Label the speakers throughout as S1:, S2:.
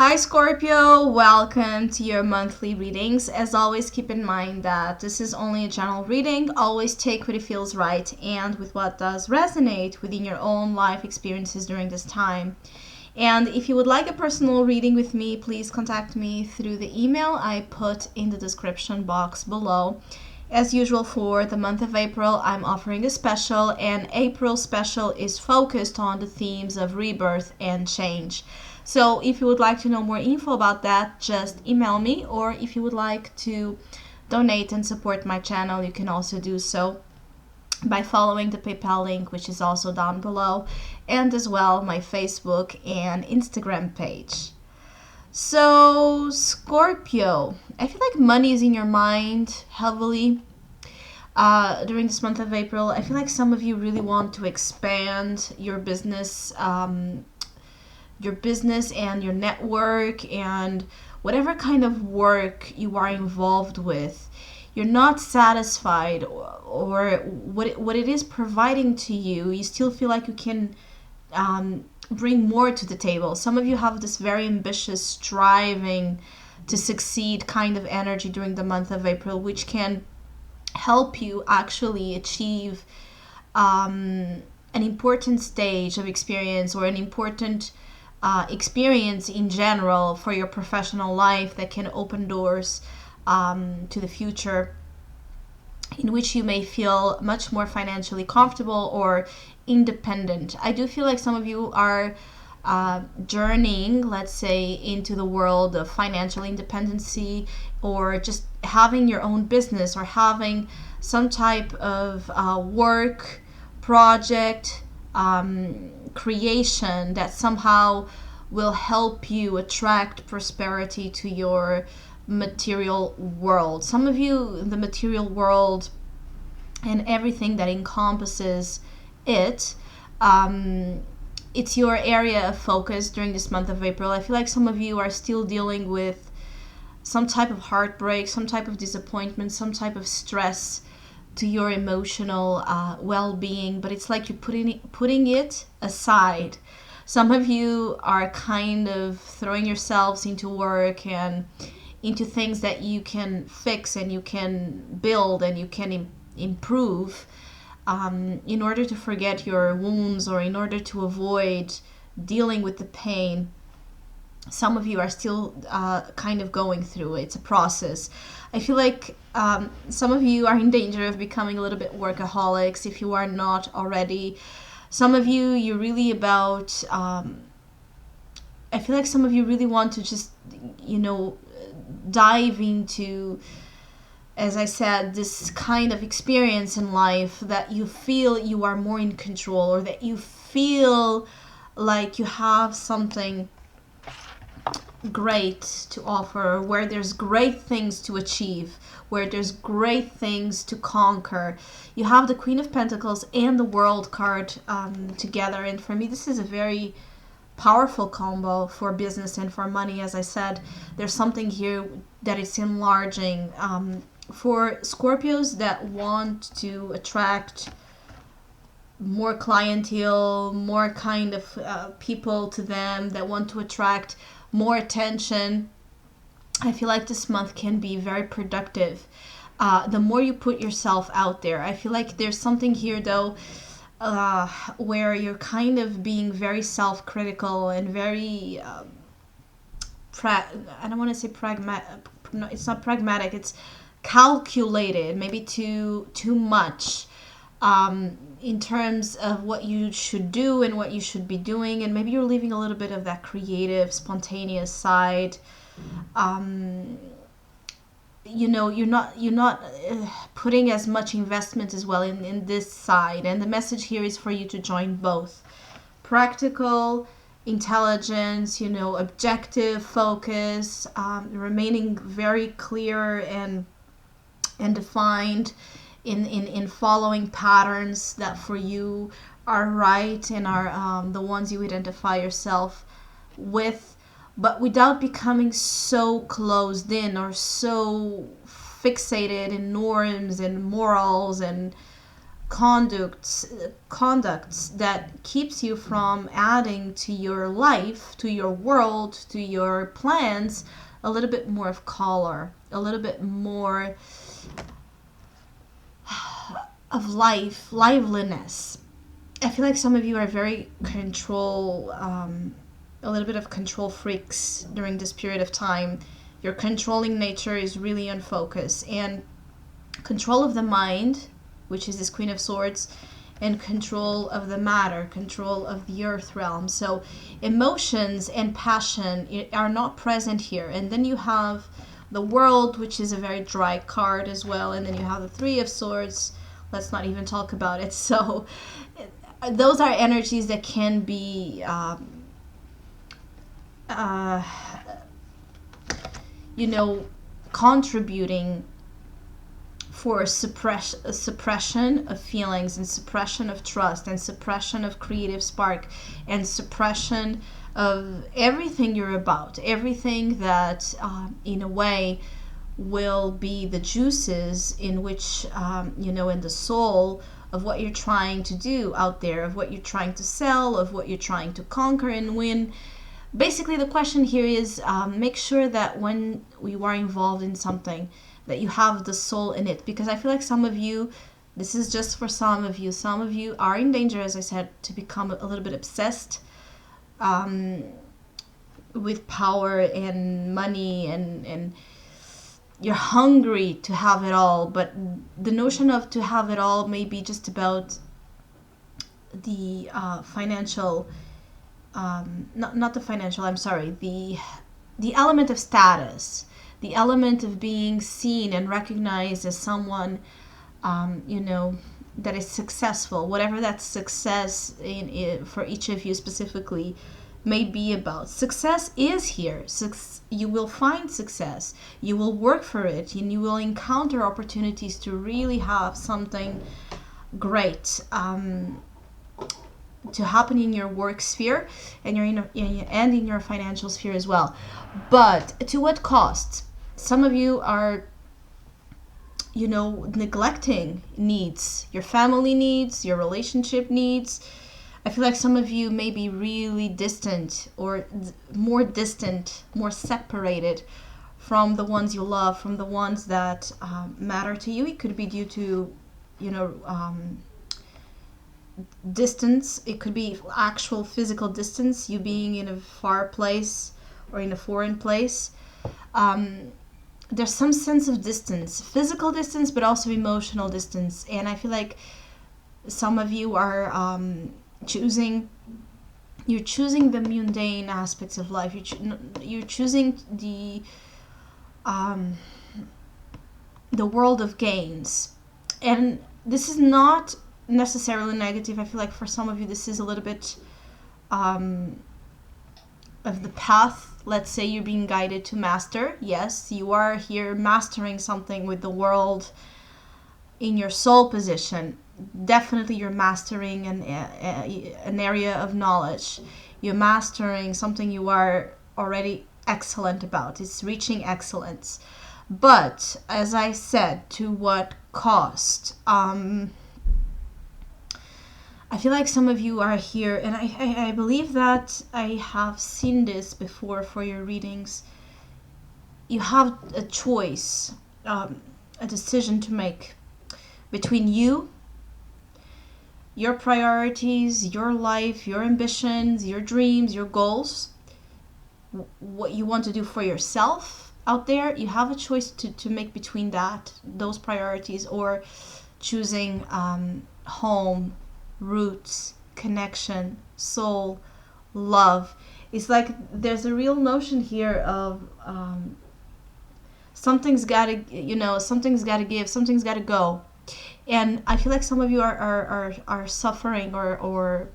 S1: Hi Scorpio, welcome to your monthly readings. As always, keep in mind that this is only a general reading. Always take what it feels right and with what does resonate within your own life experiences during this time. And if you would like a personal reading with me, please contact me through the email I put in the description box below. As usual, for the month of April, I'm offering a special, and April special is focused on the themes of rebirth and change. So if you would like to know more info about that, just email me, or if you would like to donate and support my channel, you can also do so by following the PayPal link, which is also down below, and as well my Facebook and Instagram page. So, Scorpio, I feel like money is in your mind heavily during this month of April. I feel like some of you really want to expand your business and your network and whatever kind of work you are involved with. You're not satisfied or what it is providing to you. You still feel like you can bring more to the table. Some of you have this very ambitious, striving to succeed kind of energy during the month of April, which can help you actually achieve an important stage of experience or an important experience in general for your professional life that can open doors to the future, in which you may feel much more financially comfortable or independent. I do feel like some of you are journeying, let's say, into the world of financial independency, or just having your own business, or having some type of work project creation that somehow will help you attract prosperity to your material world. Some of you, the material world and everything that encompasses it, it's your area of focus during this month of April. I feel like some of you are still dealing with some type of heartbreak, some type of disappointment, some type of stress to your emotional well-being, but it's like you're putting it aside. Some of you are kind of throwing yourselves into work and into things that you can fix and you can build and you can improve in order to forget your wounds or in order to avoid dealing with the pain. Some of you are still kind of going through it. It's a process. I feel like some of you are in danger of becoming a little bit workaholics if you are not already. Some of you, you're really about, I feel like some of you really want to just, dive into, as I said, this kind of experience in life that you feel you are more in control, or that you feel like you have something great to offer, where there's great things to achieve, where there's great things to conquer. You have the Queen of Pentacles and the World card together, and for me this is a very powerful combo for business and for money. As I said, there's something here that is enlarging for Scorpios that want to attract more clientele, more kind of people to them, that want to attract more attention. I feel like this month can be very productive. The more you put yourself out there. I feel like there's something here though where you're kind of being very self-critical and very I don't want to say pragmatic. No, it's not pragmatic. It's calculated, maybe too much in terms of what you should do and what you should be doing, and maybe you're leaving a little bit of that creative, spontaneous side. You're not putting as much investment as well in this side, and the message here is for you to join both practical intelligence, objective focus, remaining very clear and defined in following patterns that for you are right and are the ones you identify yourself with, but without becoming so closed in or so fixated in norms and morals and conducts that keeps you from adding to your life, to your world, to your plans, a little bit more of color, a little bit more of liveliness. I feel like some of you are very a little bit of control freaks during this period of time. Your controlling nature is really on focus, and control of the mind, which is this Queen of Swords, and control of the matter, control of the earth realm. So emotions and passion are not present here. And then you have the World, which is a very dry card as well. And then you have the Three of Swords. Let's not even talk about it. So those are energies that can be, contributing for suppression of feelings, and suppression of trust, and suppression of creative spark, and suppression of everything you're about, everything that in a way will be the juices in which in the soul of what you're trying to do out there, of what you're trying to sell, of what you're trying to conquer and win. Basically, the question here is make sure that when you are involved in something, that you have the soul in it. Because I feel like some of you, this is just for some of you are in danger, as I said, to become a little bit obsessed with power and money, and you're hungry to have it all. But the notion of to have it all may be just about the financial, not the financial, I'm sorry, the element of status, the element of being seen and recognized as someone, that is successful, whatever that success for each of you specifically may be about. Success is here. You will find success. You will work for it, and you will encounter opportunities to really have something great to happen in your work sphere and in your financial sphere as well. But to what cost? Some of you are, neglecting needs, your family needs, your relationship needs. I feel like some of you may be really distant, or more distant, more separated from the ones you love, from the ones that matter to you. It could be due to, distance. It could be actual physical distance, you being in a far place or in a foreign place. There's some sense of distance, physical distance, but also emotional distance. And I feel like some of you are choosing the mundane aspects of life. You're choosing the world of gains. And this is not necessarily negative. I feel like for some of you this is a little bit of the path. Let's say you're being guided to master. Yes, you are here mastering something with the world in your soul position. Definitely you're mastering an area of knowledge. You're mastering something you are already excellent about. It's reaching excellence. But as I said, to what cost? I feel like some of you are here, and I believe that I have seen this before for your readings. You have a choice, a decision to make between you, your priorities, your life, your ambitions, your dreams, your goals, what you want to do for yourself out there. You have a choice to make between those priorities, or choosing home, roots, connection, soul, love. It's like there's a real notion here of something's gotta give, something's gotta go. And I feel like some of you are suffering, or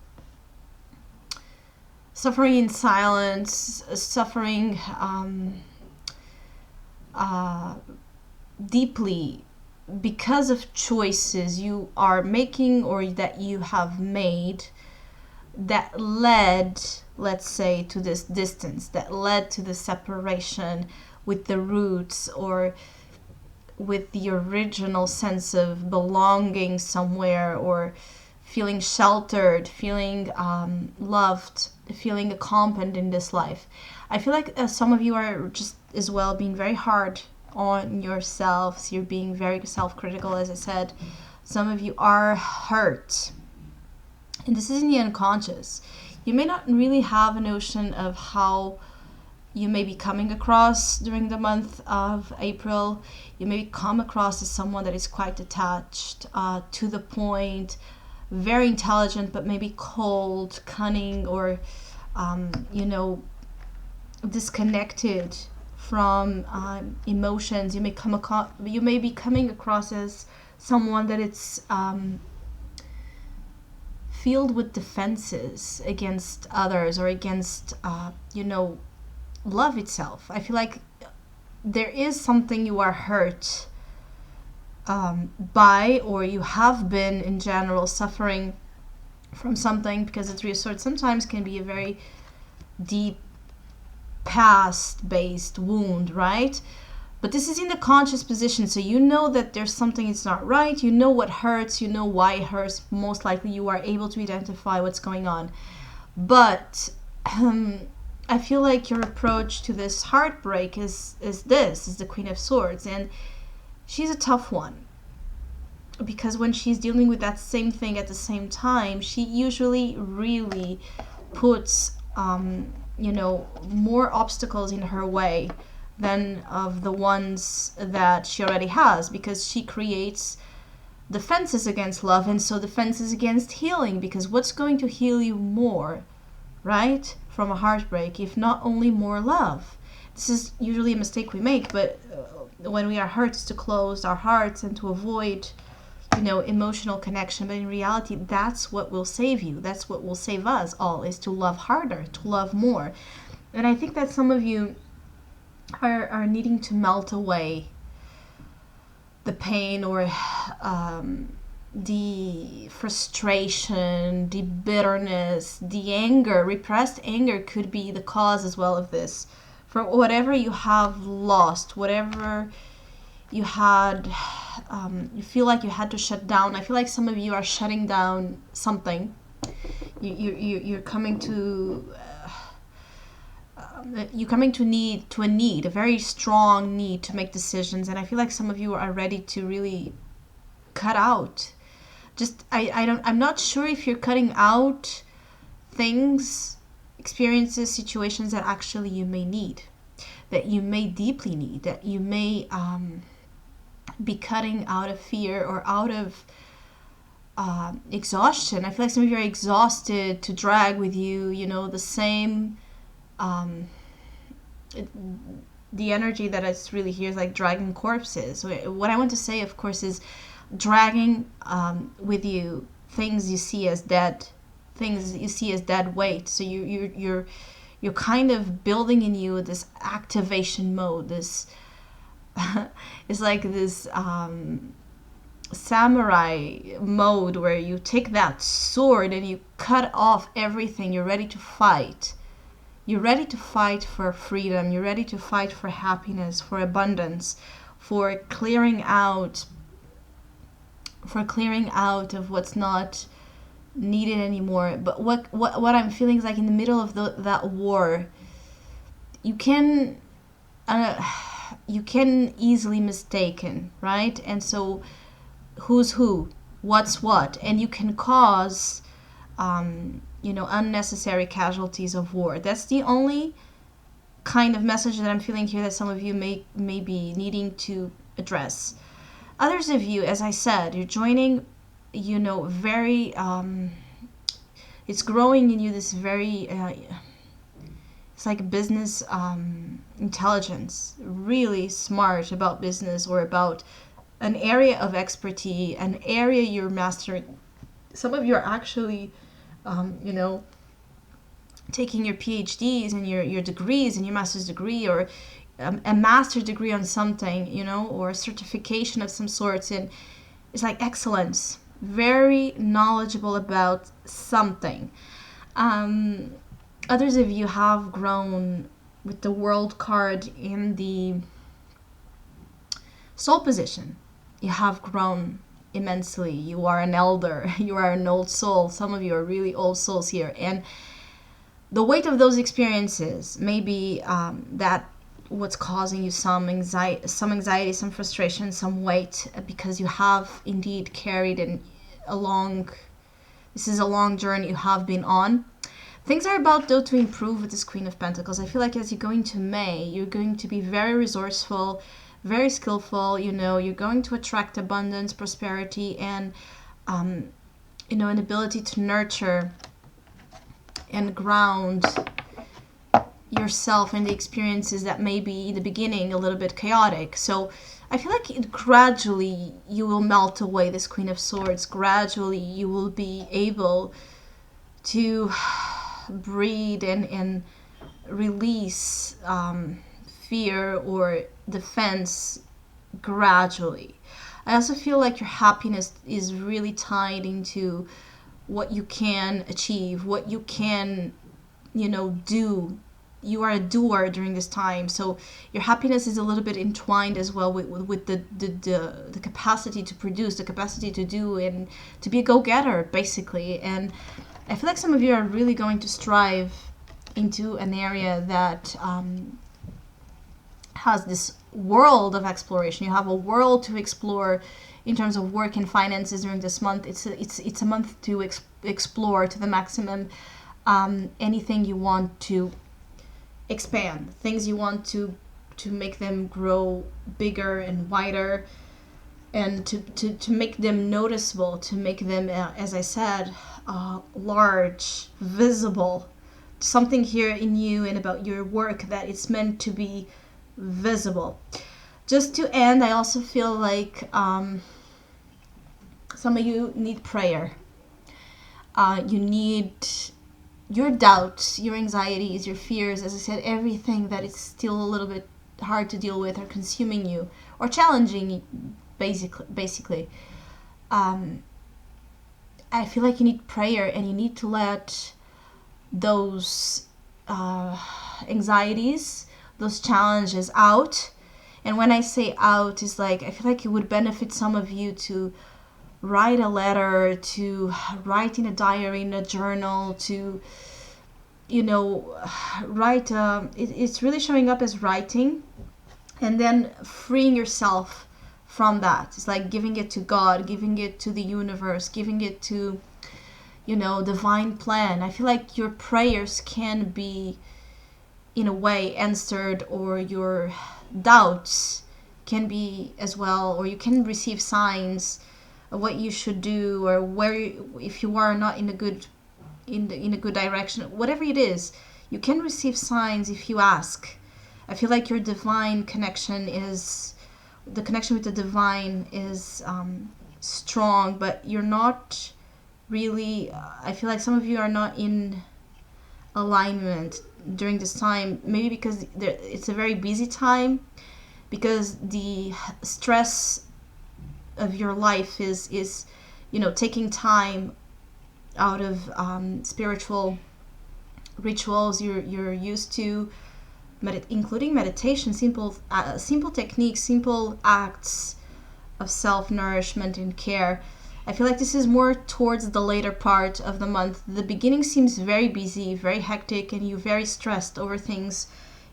S1: suffering in silence, suffering deeply, because of choices you are making, or that you have made, that led, let's say, to this distance, that led to the separation with the roots, or with the original sense of belonging somewhere, or feeling sheltered, feeling loved, feeling accompanied in this life. I feel like some of you are just as well being very hard on yourselves. You're being very self-critical, as I said. Some of you are hurt. And this is in the unconscious. You may not really have a notion of how you may be coming across during the month of April. You may come across as someone that is quite detached, to the point, very intelligent, but maybe cold, cunning, or, disconnected from emotions. You may be coming across as someone that it's filled with defenses against others, or against love itself. I feel like there is something you are hurt by, or you have been in general suffering from something, because the Three of Swords sometimes can be a very deep past based wound, right? But this is in the conscious position, so you know that there's something that's not right. You know what hurts, you know why it hurts. Most likely you are able to identify what's going on. But I feel like your approach to this heartbreak is the Queen of Swords, and she's a tough one, because when she's dealing with that same thing at the same time, she usually really puts more obstacles in her way than of the ones that she already has, because she creates defenses against love, and so defenses against healing, because what's going to heal you more, right, from a heartbreak, if not only more love? This is usually a mistake we make, but when we are hurt, it's to close our hearts and to avoid emotional connection. But in reality, that's what will save you. That's what will save us all, is to love harder, to love more. And I think that some of you are needing to melt away the pain, or the frustration, the bitterness, the anger. Repressed anger could be the cause as well of this. For whatever you have lost, whatever you had, you feel like you had to shut down. I feel like some of you are shutting down something. You're coming to a very strong need to make decisions, and I feel like some of you are ready to really cut out. I'm not sure if you're cutting out things, experiences, situations that actually you may need, that you may deeply need, that you may be cutting out of fear or out of exhaustion. I feel like some of you are exhausted to drag with you, the same the energy that is really here is like dragging corpses. What I want to say, of course, is dragging with you things you see as dead, weight. So you're kind of building in you this activation mode. This it's like this samurai mode, where you take that sword and you cut off everything. You're ready to fight. You're ready to fight for freedom. You're ready to fight for happiness, for abundance, for clearing out of what's not needed anymore. But what I'm feeling is like in the middle of that war, you can easily mistaken, right? And so who's who, what's what, and you can cause unnecessary casualties of war. That's the only kind of message that I'm feeling here that some of you may be needing to address. Others of you, as I said, you're joining, very, it's growing in you this very, it's like business intelligence, really smart about business, or about an area of expertise, an area you're mastering. Some of you are actually taking your PhDs and your degrees and your master's degree, or a master's degree on something, or a certification of some sorts. And it's like excellence, very knowledgeable about something. Others of you have grown with the World card in the soul position. You have grown immensely. You are an elder. You are an old soul. Some of you are really old souls here. And the weight of those experiences, maybe that what's causing you some anxiety, some frustration, some weight, because you have indeed carried this is a long journey you have been on. Things are about, though, to improve with this Queen of Pentacles. I feel like as you go into May, you're going to be very resourceful, very skillful. You're going to attract abundance, prosperity, and an ability to nurture and ground yourself in the experiences that may be in the beginning a little bit chaotic. So I feel like gradually you will melt away this Queen of Swords. Gradually you will be able to breathe and release fear or defense gradually. I also feel like your happiness is really tied into what you can achieve, what you can, do. You are a doer during this time, so your happiness is a little bit entwined as well with the capacity to produce, the capacity to do, and to be a go-getter, basically. And I feel like some of you are really going to strive into an area that has this world of exploration. You have a world to explore in terms of work and finances during this month. It's a month to explore to the maximum anything you want to expand, things you want to make them grow bigger and wider, and to make them noticeable, to make them, as I said, large, visible. Something here in you and about your work that it's meant to be visible. Just to end, I also feel like some of you need prayer. You need your doubts, your anxieties, your fears, as I said, everything that is still a little bit hard to deal with or consuming you or challenging you, basically. I feel like you need prayer, and you need to let those anxieties, those challenges out. And when I say out, is like, I feel like it would benefit some of you to write a letter, to write in a diary, in a journal, to write. It's really showing up as writing, and then freeing yourself from that. It's like giving it to God, giving it to the universe, giving it to divine plan. I feel like your prayers can be in a way answered, or your doubts can be as well, or you can receive signs of what you should do, or where if you are not in a good direction, whatever it is, you can receive signs if you ask. I feel like your divine connection is, the connection with the divine is strong, but you're not really, I feel like some of you are not in alignment during this time, maybe because it's a very busy time, because the stress of your life is taking time out of spiritual rituals you're used to, including meditation, simple techniques, simple acts of self-nourishment and care. I feel like this is more towards the later part of the month. The beginning seems very busy, very hectic, and you're very stressed over things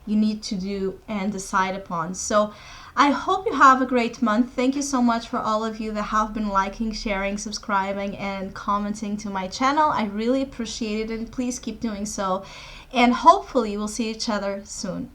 S1: you need to do and decide upon. So I hope you have a great month. Thank you so much for all of you that have been liking, sharing, subscribing, and commenting to my channel. I really appreciate it, and please keep doing so. And hopefully we'll see each other soon.